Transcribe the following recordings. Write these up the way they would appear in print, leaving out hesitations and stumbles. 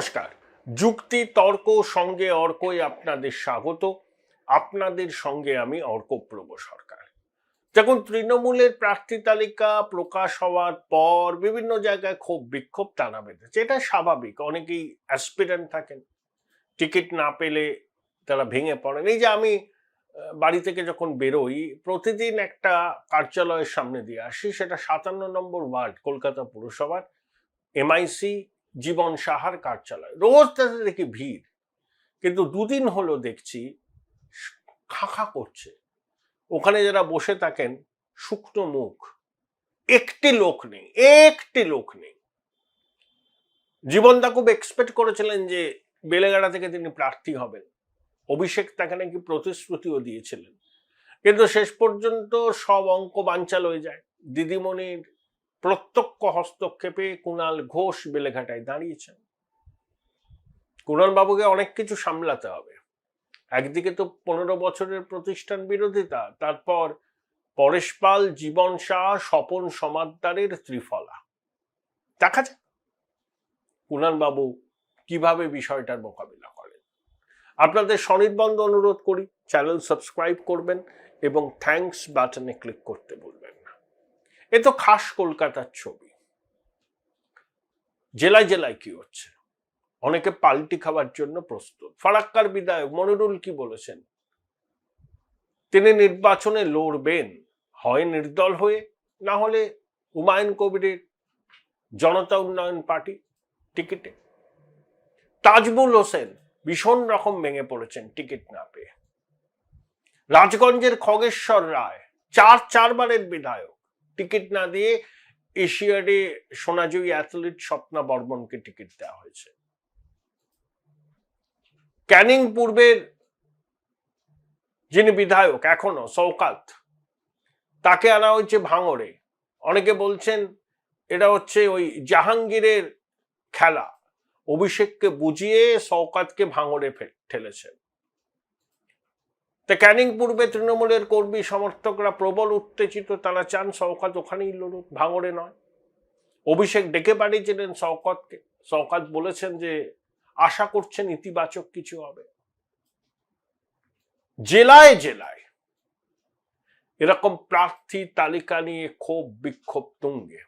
নমস্কার। যুক্তি তর্ক সঙ্গে অর্কই আপনাদের স্বাগত। আপনাদের সঙ্গে আমি অর্কপ্রভ সরকার। দেখুন, তৃণমূলের প্রার্থী তালিকা প্রকাশ হওয়ার পর বিভিন্ন জায়গায় ক্ষোভ বিক্ষোভ টানা বেঁধেছে। এটা স্বাভাবিক। অনেকেই অ্যাসপিরেন্ট থাকেন, টিকিট না পেলে তারা ভেঙে পড়েন। এই যে আমি বাড়ি থেকে যখন বেরোই, প্রতিদিন একটা কার্যালয়ের সামনে দিয়ে আসি, সেটা 57 নম্বর ওয়ার্ড, কলকাতা পুরসভার এমআইসি জীবন সাহার কার্যালয়। রোজ তাদের দেখি ভিড়, কিন্তু দুদিন হলো দেখছি খাঁ করছে। ওখানে যারা বসে থাকেন, শুকনো মুখ, একটি লোক নেই। জীবনদা খুব এক্সপেক্ট করেছিলেন যে বেলেগাড়া থেকে তিনি প্রার্থী হবেন। অভিষেক তাকে নাকি প্রতিশ্রুতিও দিয়েছিলেন, কিন্তু শেষ পর্যন্ত সব অঙ্ক বানচাল হয়ে যায়। দিদিমণির প্রত্যক্ষ হস্তক্ষেপে কুণাল ঘোষ বেলেঘাটায় দাঁড়িয়েছেন। কুণাল বাবুকে অনেক কিছু সামলাতে হবে। একদিকে তো 15 বছরের প্রতিষ্ঠান বিরোধিতা, তারপর পরেশ পাল, জীবন শাহ, স্বপন সমাদ্দারের ত্রিফলা। দেখা যাক কুণাল বাবু কিভাবে বিষয়টার মোকাবিলা করেন। আপনাদের সনির্বন্ধ অনুরোধ করি, চ্যানেল সাবস্ক্রাইব করবেন এবং থ্যাঙ্কস বাটনে ক্লিক করতে ভুলবেন না। এ তো খাস কলকাতার ছবি। জেলায় জেলায় কি হচ্ছে, অনেকে পাল্টি খাওয়ার জন্য প্রস্তুত। ফারাক্কার বিধায়ক মনিরুল কি বলেছেন? তিনি নির্বাচনে লড়বেন, হয় নির্দল হয়ে, না হলে হুমায়ুন কবিরের জনতা উন্নয়ন পার্টি টিকিটে। তাজবুল হোসেন ভীষণ রকম ভেঙে পড়েছেন টিকিট না পেয়ে। রাজগঞ্জের খগেশ্বর রায় চারবারের বিধায়ক, টিকিট না দিয়ে এশিয়াডে সোনাজয়ী অ্যাথলিট স্বপ্না বর্মনকে টিকিট দেওয়া হয়েছে। ক্যানিং পূর্বের যিনি বিধায়ক এখনো, শওকাত, তাকে আনা হয়েছে ভাঙড়ে। অনেকে বলছেন এটা হচ্ছে ওই জাহাঙ্গীরের খেলা, অভিষেককে বুঝিয়ে শওকাতকে ভাঙড়ে ঠেলেছেন। তা ক্যানিং পূর্বে তৃণমূলের কর্মী সমর্থকরা প্রবল উত্তেজিত, তারা চান শওকাত ওখানেই লড়ুক, ভাঙড়ে নয়। অভিষেক ডেকে পাঠিয়েছিলেন শওকাতকে। শওকাত বলেছেন যে আশা করছেন ইতিবাচক কিছু হবে। জেলায় জেলায় এরকম প্রার্থী তালিকা নিয়ে ক্ষোভ বিক্ষোভ তুঙ্গে।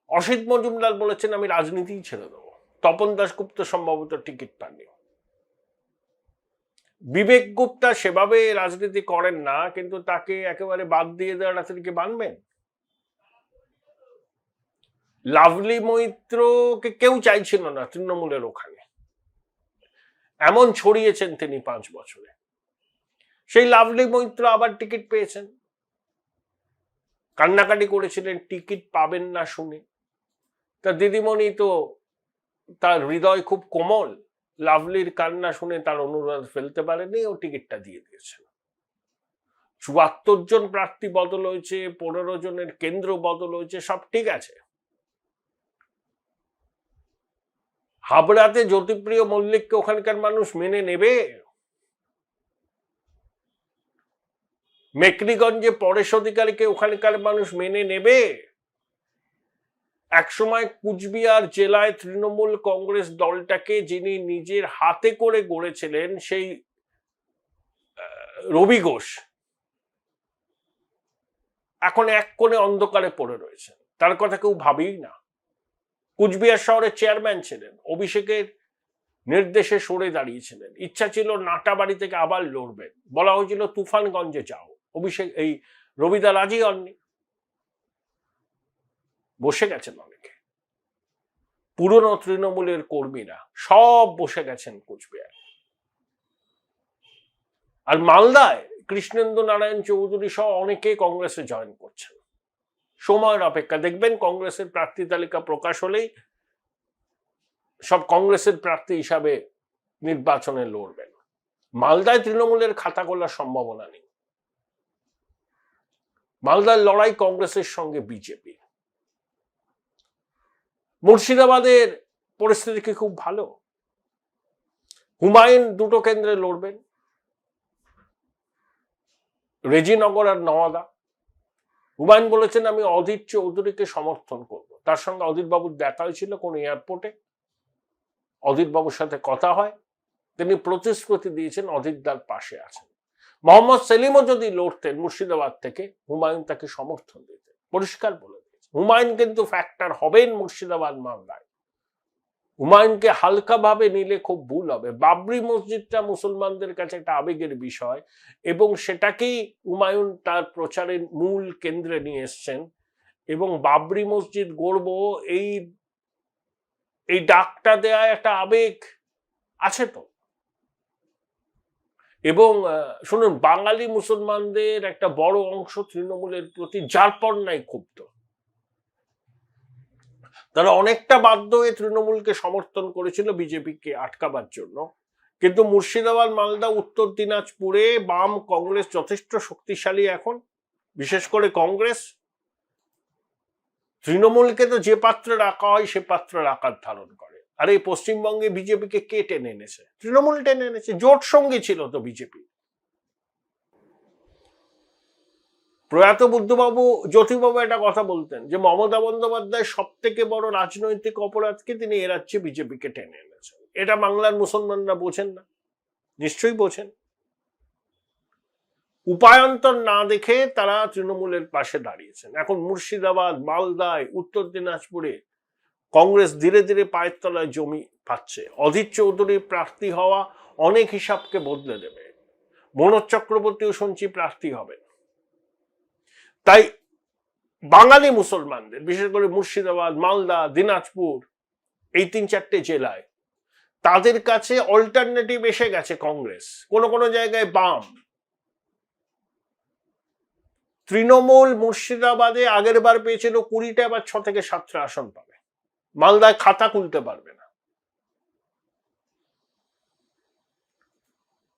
অসিত মজুমদার বলেছেন আমি রাজনীতিই ছেড়ে দেবো। তপন দাশগুপ্ত সম্ভবত টিকিট পাননি। বিবেক গুপ্তা সেভাবে রাজনীতি করেন না, কিন্তু তাকে একেবারে বাদ দিয়ে দেওয়াটা তিনি কি মানবেন? লাভলি মৈত্রকে কেউ চাইছিল না তৃণমূলের ওখানে, এমন ছড়িয়েছেন তিনি 5 বছরে। সেই লাভলি মৈত্র আবার টিকিট পেয়েছেন, কান্নাকাটি করেছিলেন টিকিট পাবেন না শুনে। তা দিদিমণি তো, তার হৃদয় খুব কোমল, লাভলির কান্না শুনে তার অনুরোধ ফেলতে পারেনি, ও টিকিটটা দিয়ে দিয়েছেন। 74 জন প্রার্থী বদল হয়েছে, 15 জনের কেন্দ্র বদল হয়েছে, সব ঠিক আছে। হাবড়াতে জ্যোতিপ্রিয় মল্লিককে ওখানকার মানুষ মেনে নেবে? মেকলিগঞ্জে পরেশ অধিকারীকে ওখানকার মানুষ মেনে নেবে? একসময় কুচবিহার জেলায় তৃণমূল কংগ্রেস দলটাকে যিনি নিজের হাতে করে গড়েছিলেন, সেই রবি ঘোষ এখন এক কোণে অন্ধকারে পড়ে রয়েছেন, তার কথা কেউ ভাবেই না। কুচবিহার শহরের চেয়ারম্যান ছিলেন, অভিষেকের নির্দেশে সরে দাঁড়িয়েছিলেন। ইচ্ছা ছিল নাটাবাড়ি থেকে আবার লড়বেন, বলা হয়েছিল তুফানগঞ্জে যাও। অভিষেক, এই রবিদা রাজি হননি, বসে গেছেন অনেকে। পুরনো তৃণমূলের কর্মীরা সব বসে গেছেন কুচবিহার। আর মালদায় কৃষ্ণেন্দু নারায়ণ চৌধুরী সহ অনেকে কংগ্রেসে জয়েন করছেন। সময়ের অপেক্ষা, দেখবেন কংগ্রেসের প্রার্থী তালিকা প্রকাশ হলেই সব কংগ্রেসের প্রার্থী হিসাবে নির্বাচনে লড়বেন। মালদায় তৃণমূলের খাতা খোলার সম্ভাবনা নেই। মালদার লড়াই কংগ্রেসের সঙ্গে বিজেপি। মুর্শিদাবাদের পরিস্থিতি কি খুব ভালো? হুমায়ুন 2টো কেন্দ্রে লড়বেন, রেজিনগর আর নওয়াদা। হুমায়ুন বলেছেন আমি অধীর চৌধুরীকে সমর্থন করব। তার সঙ্গে অধীর বাবুর দেখা হয়েছিল কোন এয়ারপোর্টে। অজিতবাবুর সাথে কথা হয়, তিনি প্রতিশ্রুতি দিয়েছেন অজিতদার পাশে আছেন। মোহাম্মদ সেলিমও যদি লড়তেন মুর্শিদাবাদ থেকে, হুমায়ুন তাকে সমর্থন দিতেন, পরিষ্কার বলে দিয়েছে। হুমায়ুন কিন্তু ফ্যাক্টর হবেন মুর্শিদাবাদ মামলায়। হুমায়ুনকে হালকাভাবে নিলে খুব ভুল হবে। বাবরি মসজিদটা মুসলমানদের কাছে একটা আবেগের বিষয় এবং সেটাকেই হুমায়ুন তার প্রচারের মূল কেন্দ্রে নিয়ে এসছেন এবং বাবরি মসজিদ গড়ব এই ডাকটা দেয়া একটা আবেগ আছে তো। এবং শুনুন, বাঙালি মুসলমানদের একটা বড় অংশ তৃণমূলের প্রতি যারপরনাই ক্ষুব্ধ। তারা অনেকটা বাধ্য হয়ে তৃণমূলকে সমর্থন করেছিল বিজেপিকে আটকাবার জন্য, কিন্তু মুর্শিদাবাদ, মালদা, উত্তর দিনাজপুরে বাম কংগ্রেস যথেষ্ট শক্তিশালী এখন। বিশেষ করে কংগ্রেস তৃণমূলকে তো যে পাত্রে রাখা হয় সে পাত্রের আকার ধারণ করে। আর এই পশ্চিমবঙ্গে বিজেপিকে কে টেনে এনেছে? তৃণমূল টেনে এনেছে। জোট সঙ্গী ছিল তো বিজেপি। প্রয়াত বুদ্ধবাবু, জ্যোতিবাবু একটা কথা বলতেন যে মমতা বন্দ্যোপাধ্যায় সব থেকে বড় রাজনৈতিক অপরাধকে তিনি এ রাজ্যে বিজেপিকে টেনে এনেছেন। এটা বাংলার মুসলমানরা বোঝেন না? নিশ্চয়ই বোঝেন। উপায়ন্তর না দেখে তারা তৃণমূলের পাশে দাঁড়িয়েছেন। এখন মুর্শিদাবাদ, মালদায়, উত্তর দিনাজপুরে কংগ্রেস ধীরে ধীরে পায়ের তলায় জমি পাচ্ছে। অধীর চৌধুরী প্রার্থী হওয়া অনেক হিসাবকে বদলে দেবে। মনোজ চক্রবর্তীও শুনছি প্রার্থী হবেন। তাই বাঙালি মুসলমানদের, বিশেষ করে মুর্শিদাবাদ, মালদা, দিনাজপুর, এই 3-4টে জেলায় তাদের কাছে অল্টারনেটিভ এসে গেছে কংগ্রেস, কোনো কোনো জায়গায় বাম। তৃণমূল মুর্শিদাবাদে আগের বার পেয়েছিল 20টা, এবার 6 থেকে 7টা আসন পাবে। মালদায় খাতা খুলতে পারবে না।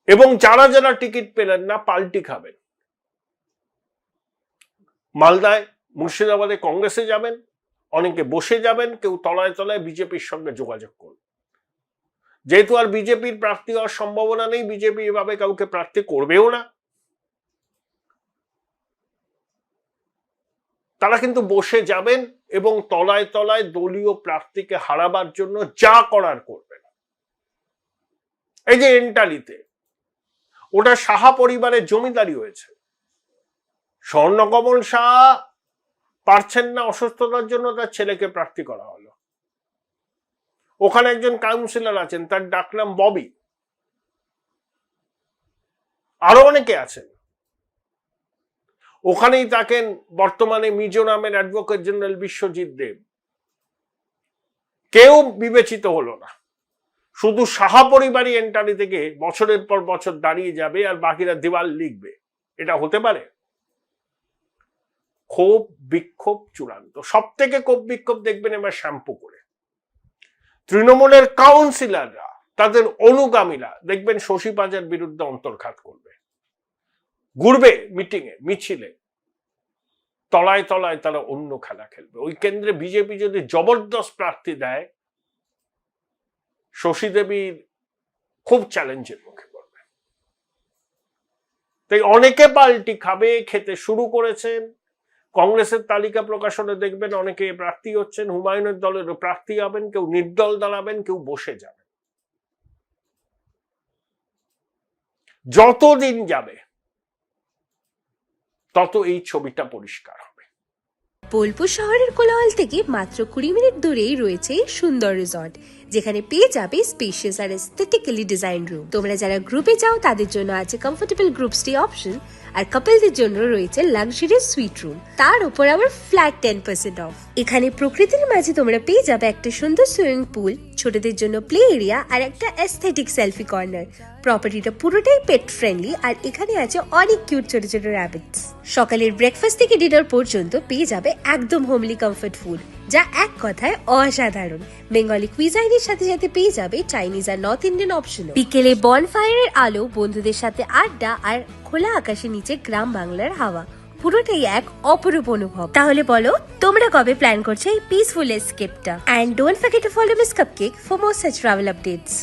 এবং যারা যারা টিকিট পেলেন না পাল্টি খাবেন। মালদায়, মুর্শিদাবাদে কংগ্রেসে যাবেন, অনেকে বসে যাবেন, কেউ তলায় তলায় বিজেপির সঙ্গে যোগাযোগ করবেন। যেহেতু আর বিজেপির প্রার্থী হওয়ার সম্ভাবনা নেই, বিজেপি এভাবে কাউকে প্রার্থী করবেও না, তারা কিন্তু বসে যাবেন এবং তলায় তলায় দলীয় প্রার্থীকে হারাবার জন্য যা করার করবেন। এই যে এন্টালিতে ওটা সাহা পরিবারের জমিদারি হয়েছে। স্বর্ণকমল শাহ পারছেন না, অসুস্থতার জন্য তার ছেলেকে প্রার্থী করা হলো। ওখানে একজন কাউন্সিলর আছেন, তার ডাকনাম ববি। আরো অনেকে আছেন। ওখানেই থাকেন বর্তমানে মিজোরামের অ্যাডভোকেট জেনারেল বিশ্বজিৎ দেব। কেউ বিবেচিত হলো না। শুধু সাহা পরিবারই এন্টারি থেকে বছরের পর বছর দাঁড়িয়ে যাবে আর বাকিরা দেওয়াল লিখবে। এটা হতে পারে? ক্ষোভ বিক্ষোভ চূড়ান্ত। সব থেকে ক্ষোভ বিক্ষোভ দেখবেন এবার শ্যাম্পু করে। তৃণমূলের কাউন্সিলররা, তাদের অনুগামীরা দেখবেন শশী পাজার বিরুদ্ধে অন্তর্ঘাত করবে, ঘুরবে মিটিংয়ে, মিছিলে, তলায় তলায় তারা অন্য খেলা খেলবে। ওই কেন্দ্রে বিজেপি যদি জবরদস্ত প্রার্থী দেয়, শশী দেবীর খুব চ্যালেঞ্জের মুখে পড়বে। তাই অনেকে পাল্টি খাবে, খেতে শুরু করেছেন। কংগ্রেসের তালিকা প্রকাশনে দেখবেন অনেকে প্রার্থী হচ্ছেন, হুমায়ুনের দলেরও প্রার্থী হবেন, কেউ নির্দল দাঁড়াবেন, কেউ বসে যাবেন। যতদিন যাবে তত এই ছবিটা পরিষ্কার হবে। বোলপুর শহরের কোলাহল থেকে মাত্র 20 মিনিট দূরেই রয়েছে সুন্দর রিসর্ট, যেখানে পেয়ে যাবে স্পেশিয়াস আর এস্থেটিক্যালি ডিজাইন রুম। তোমরা যারা গ্রুপে যাও তাদের জন্য আছে কমফোর্টেবল গ্রুপ স্টে অপশন, আর কাপলদের জন্য রয়েছে লাক্সারিয়াস সুইট রুম, তার উপর আবার ফ্ল্যাট 10% অফ। এখানে প্রকৃতির মাঝে তোমরা পেয়ে যাবে একটা সুন্দর সুইমিং পুল, ছোটদের জন্য প্লে এরিয়া আর একটা এস্থেটিক সেলফি কর্নার। প্রপার্টিটা পুরোটাই পেট ফ্রেন্ডলি আর এখানে আছে অনেক কিউট ছোট ছোট র্যাবিটস। সকালের ব্রেকফাস্ট থেকে ডিনার পর্যন্ত পেয়ে যাবে একদম হোমলি কমফর্ট ফুড, যা এক কথায় অসাধারণ। বেঙ্গলি কুইজাইনের সাথে সাথে পেয়ে যাবে চাইনিজ আর নর্থ ইন্ডিয়ান অপশন। বিকেলে বনফায়ারের আলো, বন্ধুদের সাথে আড্ডা আর খোলা আকাশের নিচে গ্রাম বাংলার হাওয়া, পুরোটাই এক অপরূপ অনুভব। তাহলে বলো তোমরা কবে প্ল্যান করছো এই পিসফুল এসকেপটা? And don't forget to follow miss cupcake for more such travel updates.